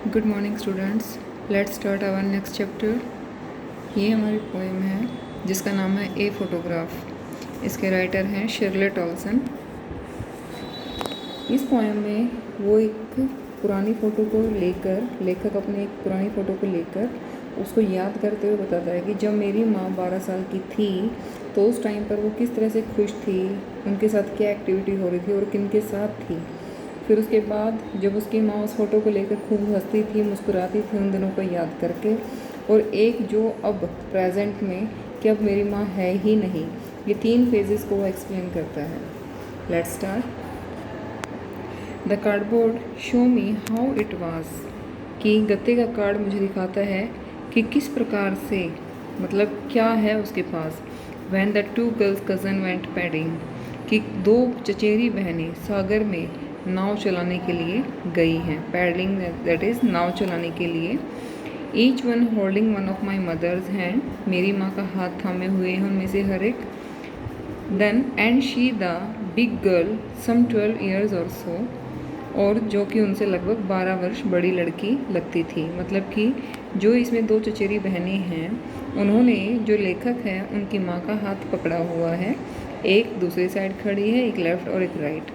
Good morning students, let's start our next chapter. ये हमारी poem है जिसका नाम है ए फोटोग्राफ। इसके राइटर हैं शर्लेट ऑल्सन। इस पोएम में वो एक पुरानी फ़ोटो को लेकर, लेखक अपने एक पुरानी फ़ोटो को लेकर उसको याद करते हुए बताता है कि जब मेरी माँ 12 साल की थी तो उस टाइम पर वो किस तरह से खुश थी, उनके साथ क्या एक्टिविटी हो रही थी और किन के साथ थी। फिर उसके बाद जब उसकी माँ उस फ़ोटो को लेकर खूब हंसती थी, मुस्कुराती थी उन दिनों को याद करके, और एक जो अब प्रेजेंट में कि अब मेरी माँ है ही नहीं, ये 3 फेजेस को वो एक्सप्लेन करता है। Let's start. The cardboard show me how it was, कि गत्ते का कार्ड मुझे दिखाता है कि किस प्रकार से, मतलब क्या है उसके पास। When the 2 girls cousin went paddling, कि 2 चचेरी बहनें सागर में नाव चलाने के लिए गई हैं। पैडलिंग दैट इज़ नाव चलाने के लिए। Each one holding one of my mother's hand, मेरी माँ का हाथ थामे हुए हैं उनमें से हर एक। Then and she the big girl some 12 years और सो, और जो कि उनसे लगभग 12 वर्ष बड़ी लड़की लगती थी। मतलब कि जो इसमें 2 चचेरी बहनें हैं उन्होंने, जो लेखक है, उनकी माँ का हाथ पकड़ा हुआ है। एक दूसरी साइड खड़ी है, एक लेफ़्ट और एक राइट।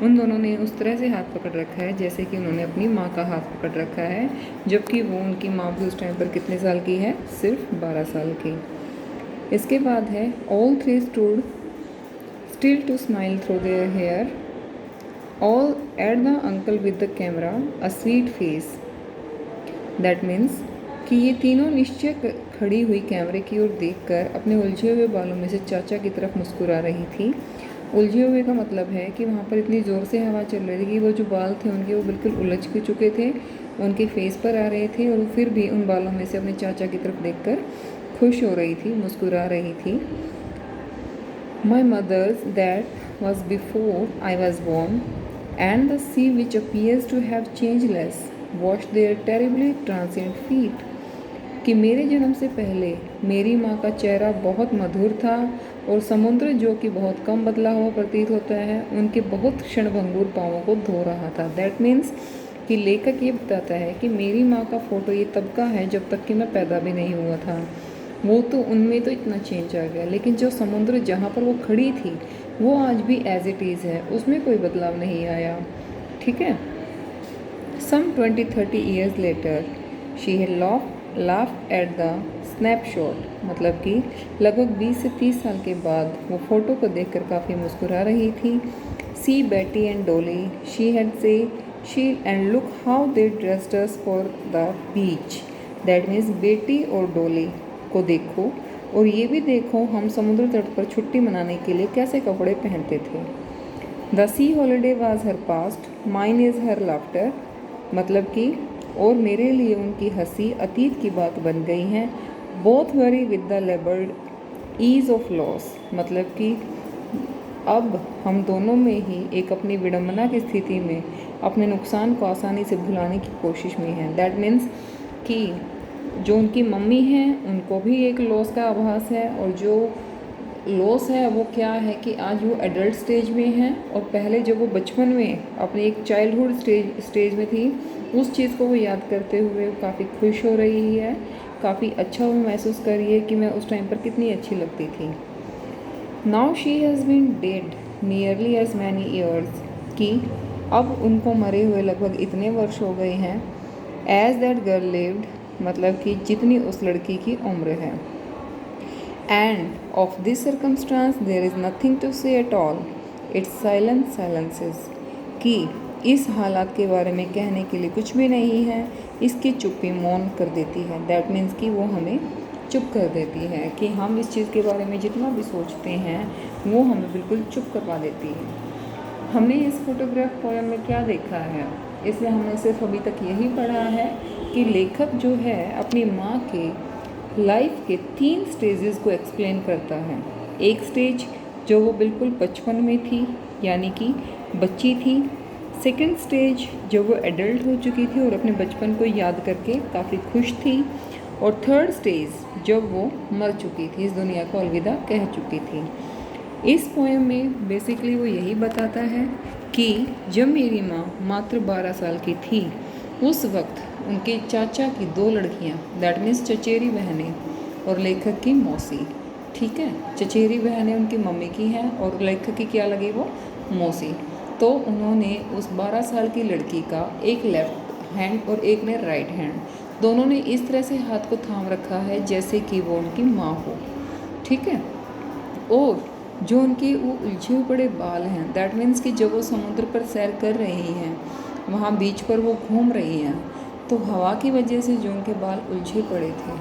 उन दोनों ने उस तरह से हाथ पकड़ रखा है जैसे कि उन्होंने अपनी माँ का हाथ पकड़ रखा है, जबकि वो, उनकी माँ भी उस टाइम पर कितने साल की है? सिर्फ 12 साल की। इसके बाद है all 3 stood still to smile through their hair, all at the uncle with the camera a sweet face. That means कि ये तीनों निश्चय खड़ी हुई कैमरे की ओर देखकर अपने उलझे हुए बालों में से चाचा की तरफ मुस्कुरा रही थी। उलझे हुए का मतलब है कि वहाँ पर इतनी ज़ोर से हवा चल रही थी कि वो जो बाल थे उनके, वो बिल्कुल उलझ के चुके थे, उनके फेस पर आ रहे थे, और फिर भी उन बालों में से अपने चाचा की तरफ देखकर खुश हो रही थी, मुस्कुरा रही थी। My mother's that was before I was born, and the sea which appears to have changeless wash their terribly transient feet, कि मेरे जन्म से पहले मेरी माँ का चेहरा बहुत मधुर था और समुद्र, जो कि बहुत कम बदला हुआ प्रतीत होता है, उनके बहुत क्षणभंगुर पाँवों को धो रहा था। दैट मीन्स कि लेखक ये बताता है कि मेरी माँ का फ़ोटो ये तब का है जब तक कि मैं पैदा भी नहीं हुआ था। वो तो, उनमें तो इतना चेंज आ गया, लेकिन जो समुद्र जहाँ पर वो खड़ी थी वो आज भी एज इट इज़ है, उसमें कोई बदलाव नहीं आया। ठीक है। Some 20-30 years later, she had laughed at the snapshot, मतलब कि लगभग 20 से 30 साल के बाद वो फ़ोटो को देखकर काफ़ी मुस्कुरा रही थी। See Betty and Dolly, she had say, she and look how they dressed us for the beach. That means बेटी और डोली को देखो, और ये भी देखो हम समुद्र तट पर छुट्टी मनाने के लिए कैसे कपड़े पहनते थे। The sea holiday was her past, mine is her laughter, मतलब कि और मेरे लिए उनकी हंसी अतीत की बात बन गई हैं। Both worry with the labelled ease of loss, मतलब कि अब हम दोनों में ही एक अपनी विडंबना की स्थिति में अपने नुकसान को आसानी से भुलाने की कोशिश में है। दैट मीन्स कि जो उनकी मम्मी हैं उनको भी एक लॉस का आभास है, और जो लॉस है वो क्या है कि आज वो एडल्ट स्टेज में हैं, और पहले जब वो बचपन में अपने एक चाइल्डहुड स्टेज में थी, उस चीज़ को वो याद करते हुए काफ़ी खुश हो रही है, काफ़ी अच्छा वो महसूस कर रही है कि मैं उस टाइम पर कितनी अच्छी लगती थी। Now she has been dead nearly as many years, कि अब उनको मरे हुए लगभग इतने वर्ष हो गए हैं। एज दैट गर्ल लिव्ड, मतलब कि जितनी उस लड़की की उम्र है। And of this circumstance there is nothing to say at all. Its silence silences, कि इस हालात के बारे में कहने के लिए कुछ भी नहीं है, इसकी चुप्पी मौन कर देती है। दैट मीन्स कि वो हमें चुप कर देती है, कि हम इस चीज़ के बारे में जितना भी सोचते हैं वो हमें बिल्कुल चुप करवा देती है। हमने इस फोटोग्राफ पोएम में क्या देखा है? इसमें हमने सिर्फ अभी तक यही पढ़ा है कि लेखक जो है अपनी माँ के लाइफ के 3 स्टेजेस को एक्सप्लेन करता है। एक स्टेज जो वो बिल्कुल बचपन में थी, यानी कि बच्ची थी। सेकंड स्टेज जब वो एडल्ट हो चुकी थी और अपने बचपन को याद करके काफ़ी खुश थी। और थर्ड स्टेज जब वो मर चुकी थी, इस दुनिया को अलविदा कह चुकी थी। इस पोएम में बेसिकली वो यही बताता है कि जब मेरी माँ मात्र 12 साल की थी, उस वक्त उनके चाचा की 2 लड़कियां, दैट मीन्स चचेरी बहनें और लेखक की मौसी, ठीक है। चचेरी बहनें उनकी मम्मी की हैं और लेखक की क्या लगी, वो मौसी। तो उन्होंने उस 12 साल की लड़की का एक लेफ्ट हैंड और एक ने राइट हैंड, दोनों ने इस तरह से हाथ को थाम रखा है जैसे कि वो उनकी माँ हो, ठीक है। और जो उनके वो उलझे हुए बड़े बाल हैं, दैट मीन्स कि जब वो समुद्र पर सैर कर रही हैं, वहाँ बीच पर वो घूम रही हैं, तो हवा की वजह से जो उनके बाल उलझे पड़े थे,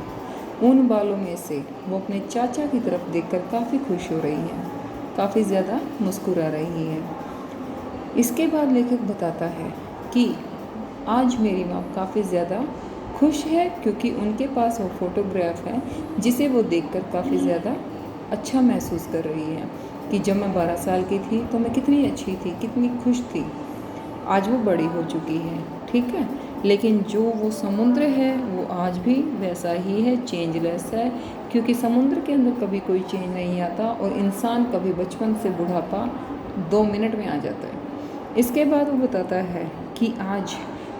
उन बालों में से वो अपने चाचा की तरफ देखकर काफ़ी खुश हो रही हैं, काफ़ी ज़्यादा मुस्कुरा रही हैं। इसके बाद लेखक बताता है कि आज मेरी माँ काफ़ी ज़्यादा खुश है क्योंकि उनके पास वो फ़ोटोग्राफ है जिसे वो देखकर काफ़ी ज़्यादा अच्छा महसूस कर रही है कि जब मैं 12 साल की थी तो मैं कितनी अच्छी थी, कितनी खुश थी। आज वो बड़ी हो चुकी है, ठीक है, लेकिन जो वो समुद्र है वो आज भी वैसा ही है, चेंजलेस है, क्योंकि समुद्र के अंदर कभी कोई चेंज नहीं आता और इंसान कभी बचपन से बुढ़ापा 2 मिनट में आ जाता है। इसके बाद वो बताता है कि आज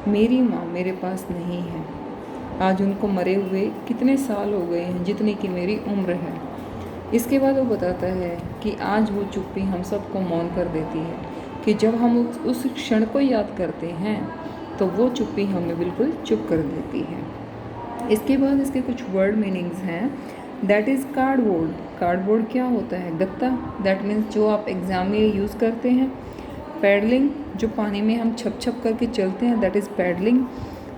मेरी माँ मेरे पास नहीं है, आज उनको मरे हुए कितने साल हो गए हैं जितनी कि मेरी उम्र है। इसके बाद वो बताता है कि आज वो चुप्पी हम सबको मौन कर देती है कि जब हम उस क्षण को याद करते हैं तो वो चुप्पी हमें बिल्कुल चुप कर देती है। इसके बाद इसके कुछ वर्ड मीनिंग्स हैं, दैट इज़ कार्डबोर्ड। कार्डबोर्ड क्या होता है, गत्ता, दैट मीन्स जो आप एग्ज़ाम में यूज़ करते हैं। पैडलिंग, जो पानी में हम छप छप करके चलते हैं, that is paddling.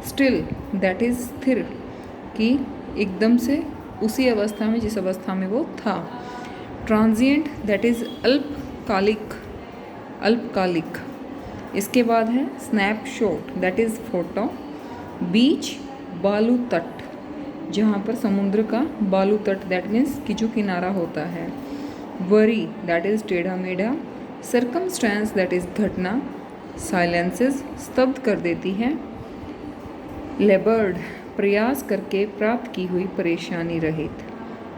Still, that is स्थिर, कि एकदम से उसी अवस्था में जिस अवस्था में वो था। ट्रांजिएंट, दैट इज़ अल्पकालिक, अल्पकालिक। इसके बाद है स्नैपशॉट, दैट इज़ फोटो। बीच, बालू तट, जहाँ पर समुद्र का बालू तट, दैट मीन्स कि जो किनारा होता है। वरी, दैट इज़ टेढ़ा मेढ़ा। सर्कमस्टेंस, दैट इज़ घटना। साइलेंसेस, स्तब्ध कर देती है। लेबर्ड, प्रयास करके प्राप्त की हुई परेशानी रहित,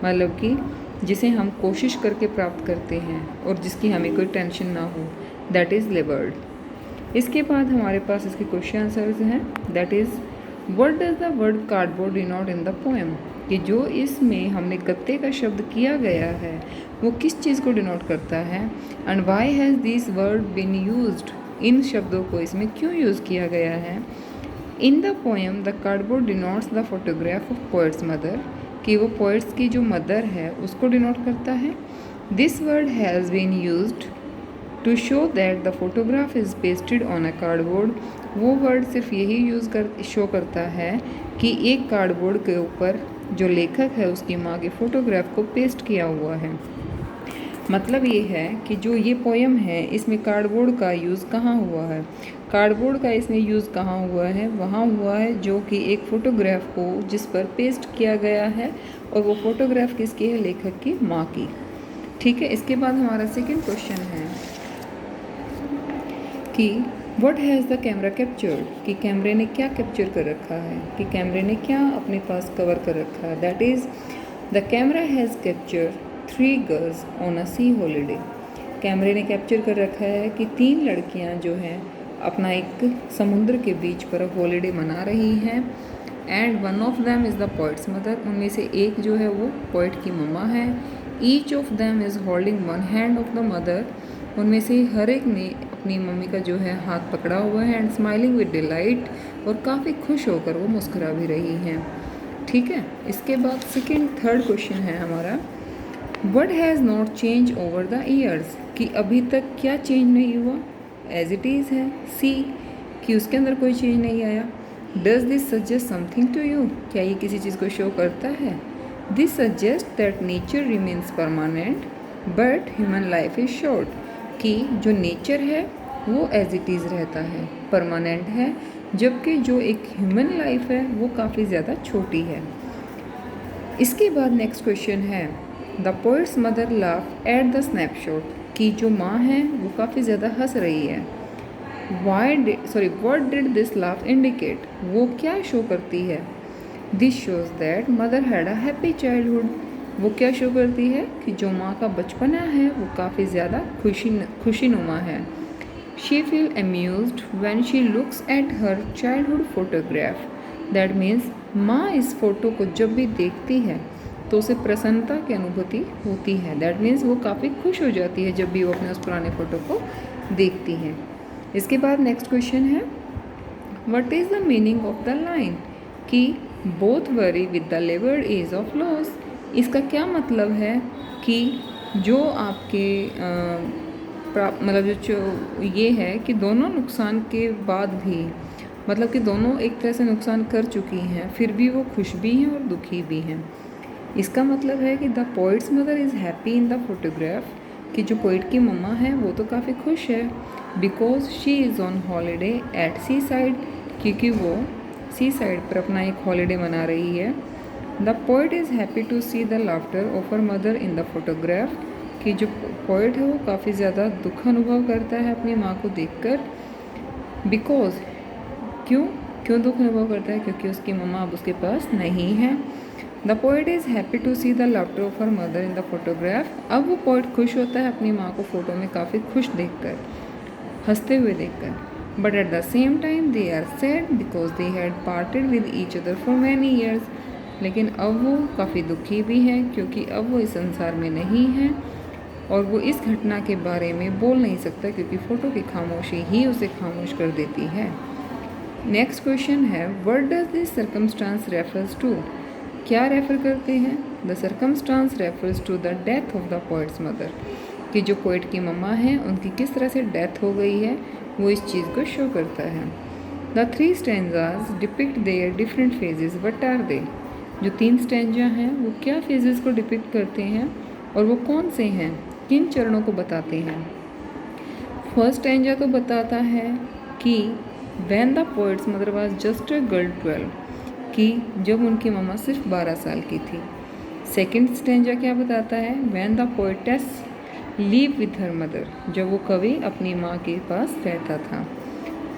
मतलब कि जिसे हम कोशिश करके प्राप्त करते हैं और जिसकी हमें कोई टेंशन ना हो, दैट इज़ लेबर्ड। इसके बाद हमारे पास इसके क्वेश्चन आंसर्स हैं, that is what does the word cardboard denote in the poem, कि जो इसमें हमने गत्ते का शब्द किया गया है वो किस चीज़ को डिनोट करता है। And why has this word been used, इन शब्दों को इसमें क्यों यूज़ किया गया है। In the poem the cardboard denotes the photograph of poet's mother, कि वो पोइट्स की जो मदर है उसको डिनोट करता है। This word has been used to show that the photograph is pasted on a cardboard, वो वर्ड सिर्फ यही शो करता है कि एक कार्डबोर्ड के ऊपर जो लेखक है उसकी माँ के फ़ोटोग्राफ को पेस्ट किया हुआ है। मतलब ये है कि जो ये पोएम है इसमें कार्डबोर्ड का यूज़ कहाँ हुआ है, कार्डबोर्ड का इसमें यूज़ कहाँ हुआ है, वहाँ हुआ है जो कि एक फ़ोटोग्राफ को जिस पर पेस्ट किया गया है, और वो फ़ोटोग्राफ किसकी है, लेखक की माँ की, ठीक है। इसके बाद हमारा सेकंड क्वेश्चन है कि what has the camera captured, कि कैमरे ने क्या कैप्चर कर रखा है, कि कैमरे ने क्या अपने पास कवर कर रखा है। That is the camera has capture 3 girls on a C holiday, कैमरे ने कैप्चर कर रखा है कि 3 लड़कियां जो हैं अपना एक समुद्र के बीच पर हॉलीडे मना रही हैं। And one of them is the poet's mother, उनमें से एक जो है वो पोइट की मम्मा है। Each of them is holding one hand of the mother, उनमें से हर एक ने अपनी मम्मी का जो है हाथ पकड़ा हुआ है। एंड स्माइलिंग विद डिलाइट, और काफ़ी खुश होकर वो मुस्कुरा भी रही हैं, ठीक है। इसके बाद थर्ड क्वेश्चन है हमारा, what has not change over the years, कि अभी तक क्या चेंज नहीं हुआ, एज इट इज़ है। सी, कि उसके अंदर कोई चेंज नहीं आया। Does this suggest something to you, क्या ये किसी चीज़ को शो करता है। This suggest that nature remains permanent but human life is short, कि जो नेचर है वो एज इट इज़ रहता है, परमानेंट है, जबकि जो एक ह्यूमन लाइफ है वो काफ़ी ज़्यादा छोटी है। इसके बाद नेक्स्ट क्वेश्चन है, the poet's mother laugh at the snapshot, की जो माँ है वो काफ़ी ज़्यादा हंस रही है। What did this laugh indicate, वो क्या शो करती है। This shows that mother had a happy childhood, वो क्या शो करती है कि जो माँ का बचपना है वो काफ़ी ज़्यादा खुशीनुमा है। She feel amused when she looks at her childhood photograph. That means माँ इस फ़ोटो को जब भी देखती है तो उसे प्रसन्नता की अनुभूति होती है। दैट मीन्स वो काफ़ी खुश हो जाती है जब भी वो अपने उस पुराने फ़ोटो को देखती है। इसके बाद नेक्स्ट क्वेश्चन है, what is the meaning of the line कि both worry with the laboured ease of loss. इसका क्या मतलब है कि जो आपके मतलब जो ये है कि दोनों नुकसान के बाद भी, मतलब कि दोनों एक तरह से नुकसान कर चुकी हैं, फिर भी वो खुश भी हैं और दुखी भी हैं। इसका मतलब है कि the poet's mother is happy in the photograph, कि जो पोइट की मम्मा है वो तो काफ़ी खुश है, because she is on holiday at seaside, क्योंकि वो सी साइड पर अपना एक हॉलीडे मना रही है। The poet is happy to see the laughter of her mother in the photograph, कि जो पोइट है वो काफ़ी ज़्यादा दुख अनुभव करता है अपनी माँ को देखकर। बिकॉज क्यों दुख अनुभव करता है? क्योंकि उसकी मम्मा अब उसके पास नहीं है। The poet is happy to see the laughter of her mother in the photograph. अब वो पोइट खुश होता है अपनी माँ को फ़ोटो में काफ़ी खुश देखकर, हंसते हुए देखकर। But at the same time they are sad because they had parted with each other for many years. लेकिन अब वो काफ़ी दुखी भी है क्योंकि अब वो इस संसार में नहीं है और वो इस घटना के बारे में बोल नहीं सकता, क्योंकि फ़ोटो की खामोशी ही उसे खामोश कर देती है। नेक्स्ट क्वेश्चन है, what does this circumstance refers to. क्या रेफ़र करते हैं? The circumstance refers to the death of the poet's mother, कि जो पोइट की मम्मा हैं उनकी किस तरह से डेथ हो गई है, वो इस चीज़ को शो करता है। The 3 stanzas depict their different phases, what are they. जो 3 स्टैंजा हैं वो क्या फेजेस को डिपिक्ट करते हैं और वो कौन से हैं, किन चरणों को बताते हैं? फर्स्ट स्टैंजा तो बताता है कि when the poet's mother was just a girl 12, कि जब उनकी मम्मा सिर्फ 12 साल की थी। सेकंड स्टैंजा क्या बताता है? When the poetess live with her mother, जब वो कवि अपनी माँ के पास रहता था।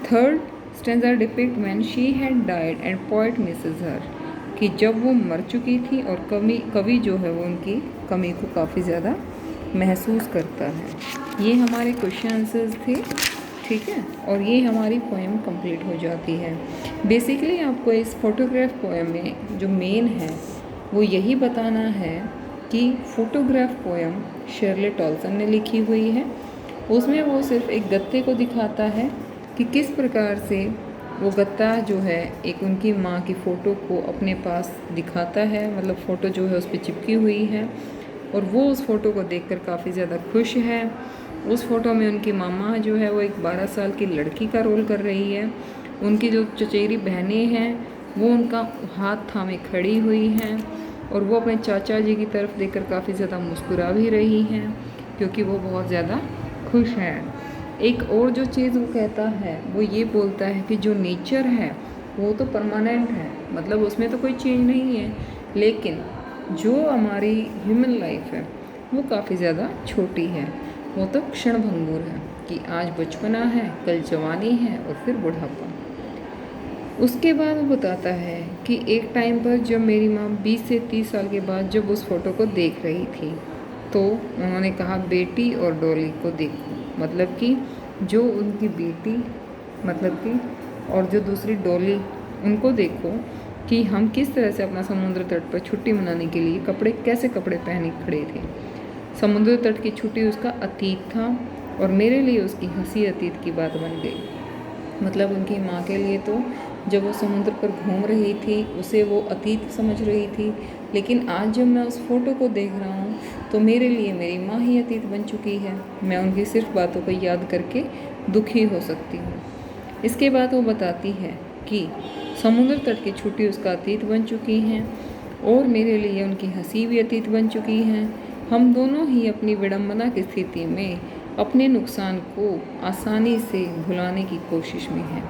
Third stanza depict when she had died and poet misses her, कि जब वो मर चुकी थी और कवि जो है वो उनकी कमी को काफ़ी ज़्यादा महसूस करता है। ये हमारे क्वेश्चन आंसर्स थे, ठीक है, और ये हमारी पोएम कंप्लीट हो जाती है। बेसिकली आपको इस फोटोग्राफ पोएम में जो मेन है वो यही बताना है कि फोटोग्राफ पोएम शर्ले टॉल्सन ने लिखी हुई है। उसमें वो सिर्फ एक गत्ते को दिखाता है कि किस प्रकार से वो गत्ता जो है एक उनकी माँ की फ़ोटो को अपने पास दिखाता है, मतलब फ़ोटो जो है उस पर चिपकी हुई है और वो उस फ़ोटो को देखकर काफ़ी ज़्यादा खुश है। उस फ़ोटो में उनकी मामा जो है वो एक 12 साल की लड़की का रोल कर रही है। उनकी जो चचेरी बहनें हैं वो उनका हाथ थामे खड़ी हुई हैं और वो अपने चाचा जी की तरफ देखकर काफ़ी ज़्यादा मुस्कुरा भी रही हैं, क्योंकि वो बहुत ज़्यादा खुश हैं। एक और जो चीज़ वो कहता है वो ये बोलता है कि जो नेचर है वो तो परमानेंट है, मतलब उसमें तो कोई चेंज नहीं है, लेकिन जो हमारी ह्यूमन लाइफ है वो काफ़ी ज़्यादा छोटी है, वो तो क्षणभंगुर है, कि आज बचपना है, कल जवानी है और फिर बुढ़ापा। उसके बाद वो बताता है कि एक टाइम पर जब मेरी माँ 20 से 30 साल के बाद जब उस फ़ोटो को देख रही थी तो उन्होंने कहा बेटी और डॉली को देखो, मतलब कि जो उनकी बेटी मतलब कि और जो दूसरी डॉली, उनको देखो कि हम किस तरह से अपना समुद्र तट पर छुट्टी मनाने के लिए कैसे कपड़े पहने खड़े थे। समुद्र तट की छुट्टी उसका अतीत था और मेरे लिए उसकी हंसी अतीत की बात बन गई। मतलब उनकी माँ के लिए तो जब वो समुद्र पर घूम रही थी उसे वो अतीत समझ रही थी, लेकिन आज जब मैं उस फ़ोटो को देख रहा हूँ तो मेरे लिए मेरी माँ ही अतीत बन चुकी है। मैं उनकी सिर्फ बातों को याद करके दुखी हो सकती हूँ। इसके बाद वो बताती है कि समुद्र तट की छुट्टी उसका अतीत बन चुकी हैं और मेरे लिए उनकी हंसी भी अतीत बन चुकी हैं। हम दोनों ही अपनी विडंबना की स्थिति में अपने नुकसान को आसानी से भुलाने की कोशिश में हैं।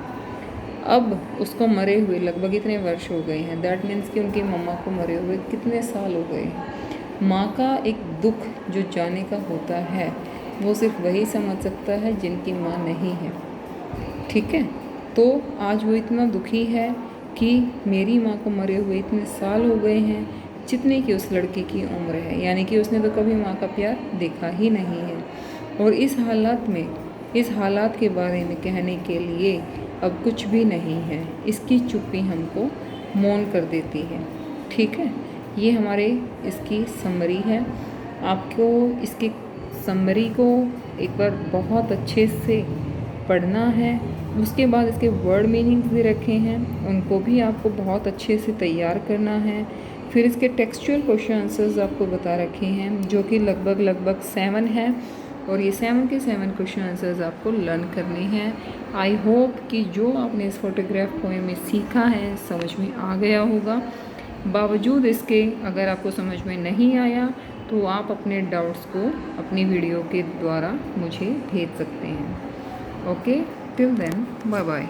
अब उसको मरे हुए लगभग इतने वर्ष हो गए हैं, दैट मीन्स कि उनकी मम्मा को मरे हुए कितने साल हो गए हैं। माँ का एक दुख जो जाने का होता है वो सिर्फ वही समझ सकता है जिनकी माँ नहीं है, ठीक है। तो आज वो इतना दुखी है कि मेरी माँ को मरे हुए इतने साल हो गए हैं जितने कि उस लड़के की उम्र है, यानी कि उसने तो कभी माँ का प्यार देखा ही नहीं है। और इस हालात में इस हालात के बारे में कहने के लिए अब कुछ भी नहीं है। इसकी चुप्पी हमको मौन कर देती है। ठीक है, ये हमारे इसकी समरी है। आपको इसकी समरी को एक बार बहुत अच्छे से पढ़ना है। उसके बाद इसके वर्ड मीनिंग्स भी रखे हैं, उनको भी आपको बहुत अच्छे से तैयार करना है। फिर इसके टेक्सचुअल क्वेश्चन आंसर्स आपको बता रखे हैं, जो कि लगभग 7 है, और ये 7 के 7 क्वेश्चन आंसर्स आपको लर्न करने हैं। आई होप कि जो आपने इस फोटोग्राफ पोएम में सीखा है समझ में आ गया होगा। बावजूद इसके अगर आपको समझ में नहीं आया तो आप अपने डाउट्स को अपनी वीडियो के द्वारा मुझे भेज सकते हैं। Okay, till then, bye bye.